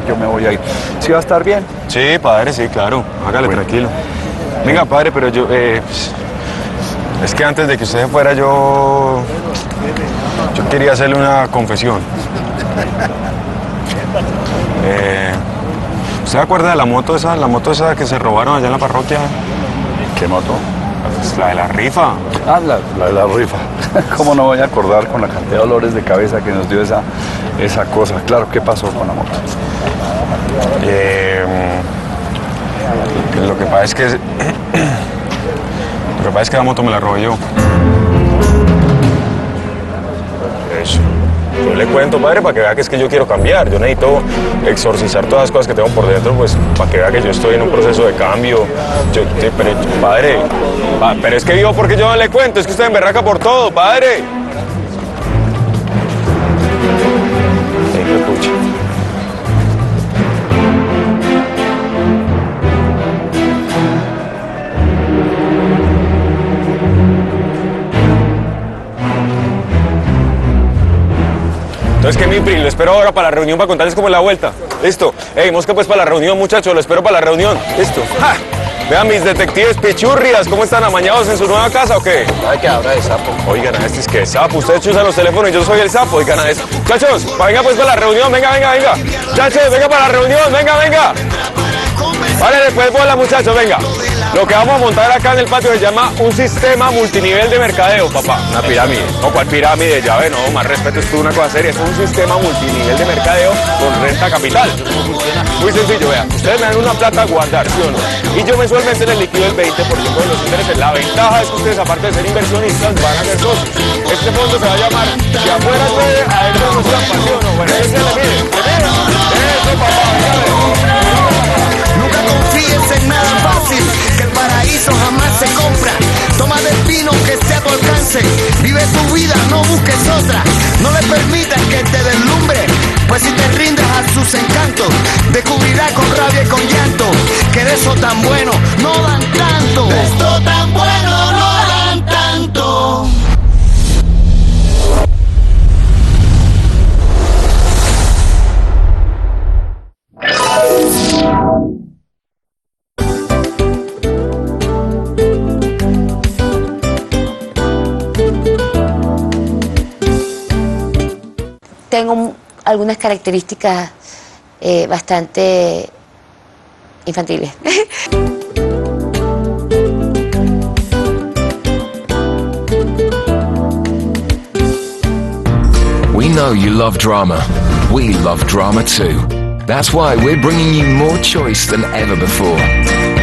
Yo me voy a ir. ¿Sí va a estar bien? Sí, padre, sí, claro. Hágale, bueno, tranquilo. Venga, padre, pero yo... es que antes de que usted se fuera, yo quería hacerle una confesión. ¿Usted se acuerda de la moto esa que se robaron allá en la parroquia? ¿Qué moto? Pues la de la rifa. Ah, la de la rifa. ¿Cómo no voy a acordar con la cantidad de dolores de cabeza que nos dio esa cosa? Claro, ¿qué pasó con la moto? Lo que pasa es que... la moto me la robé yo. Eso. Yo le cuento, padre, para que vea que es que yo quiero cambiar. Yo necesito exorcizar todas las cosas que tengo por dentro, pues, para que vea que yo estoy en un proceso de cambio. Padre, pero es que digo porque yo no le cuento, es que usted me emberraca por todo, padre. Sí, me escucha. Entonces, ¿qué mi PRI? Lo espero ahora para la reunión para contarles cómo es la vuelta. Listo. Ey, mosca pues para la reunión, muchachos. Lo espero para la reunión. Listo. ¡Ja! Vean mis detectives pichurrias. ¿Cómo están? ¿Amañados en su nueva casa o qué? ¿Sabe que habla de sapo? Oigan, a este es que sapo. Ustedes usan los teléfonos y yo soy el sapo. Oigan a eso. Muchachos, venga pues para la reunión. Venga. Muchachos, venga para la reunión. Venga. Vale, después bola, muchachos, venga. Lo que vamos a montar acá en el patio se llama un sistema multinivel de mercadeo, papá. Una pirámide. No, ¿cuál pirámide? Ya ve, no, más respeto, esto es una cosa seria. Es un sistema multinivel de mercadeo con renta capital. Muy sencillo, vean. Ustedes me dan una plata a guardar, ¿sí o no? Y yo mensualmente les liquido el 20% de los intereses. La ventaja es que ustedes, aparte de ser inversionistas, van a ser socios. Este fondo se va a llamar Si afuera llueve, adentro no se la pasión. Bueno, ese le mide. Eso, papá, Nunca confíes en nada fácil, que el paraíso jamás se compra. Toma del vino que esté a tu alcance, vive tu vida, no busques otra. No le permitas que te deslumbre, pues si te rindes a sus encantos, descubrirás con rabia y con llanto que de eso tan bueno no dan tanto. De esto tan bueno no dan tanto. Tengo algunas características bastante infantiles. We know you love drama. We love drama too. That's why we're bringing you more choice than ever before.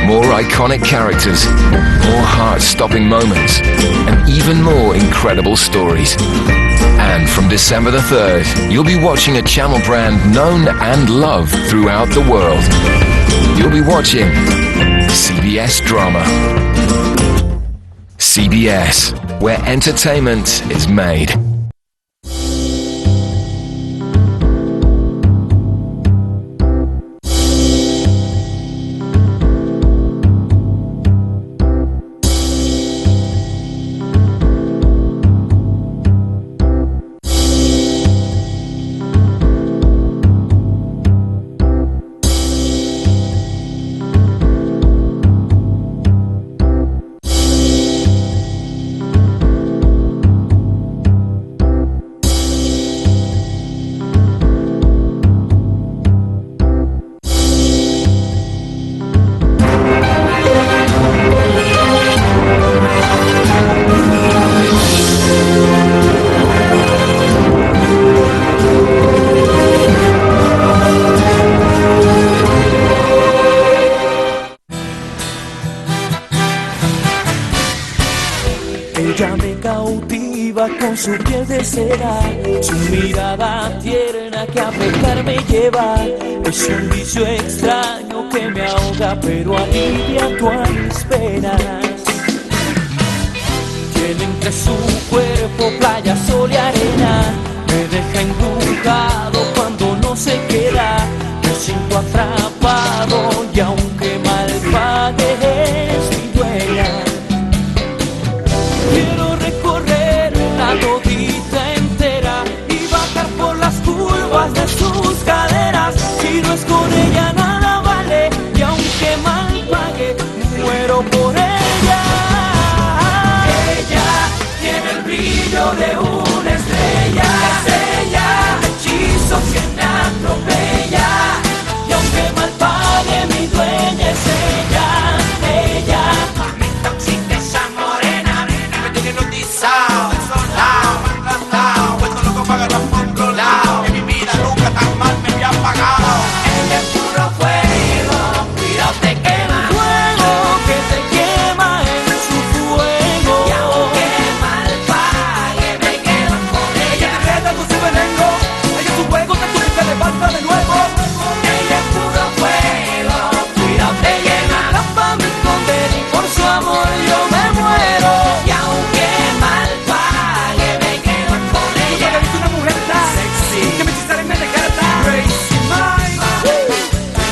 More iconic characters, more heart-stopping moments, and even more incredible stories. And from December the 3rd, you'll be watching a channel brand known and loved throughout the world. You'll be watching CBS Drama. CBS, where entertainment is made. Ella me cautiva con su piel de seda, su mirada tierna que a pecar me lleva. Es un vicio extraño que me ahoga pero alivia mis penas. Tiene entre su cuerpo playa, sol y arena, me deja embrujado cuando no se queda. Me siento atrapado y aunque mal pague es mi dueña. Quiero recorrer la todita entera y bajar por las curvas de sus caderas. Si no es con ella nada vale, y aunque mal pague, muero por ella. Ella tiene el brillo de una estrella, es ella, hechizo que me atropella, y aunque mal pague, mi dueña es ella, ella. Mamita, existe esa morena, que tiene notizado, desolado, maltratado, puesto loco para los controlados, en mi vida nunca tan mal me había pagado. Ella es puro fuego, cuidado te quema, fuego que te quema en su fuego, y aunque mal pague, me quedo con ella. Ella te reta con su veneno, ella es su fuego, te sube y te levanta de nuevo. Ella es puro fuego, cuidado te quema, la fama me esconde y por su amor yo me muero, y aunque mal pague, me quedo con ella. Yo he visto una mujer tan sexy que me hechiza y me deja tan crazy mind.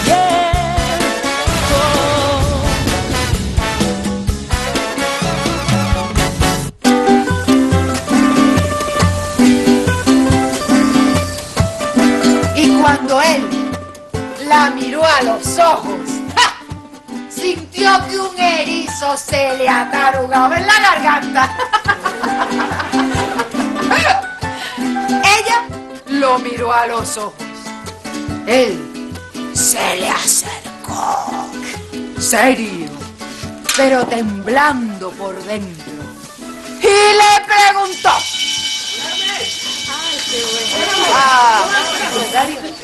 Yeah. Y cuando él la miró a los ojos, ¡ja!, sintió que un erizo se le atarugaba en la garganta. Ella lo miró a los ojos. Él se le acercó, serio, pero temblando por dentro, y le preguntó. Ay, qué bueno.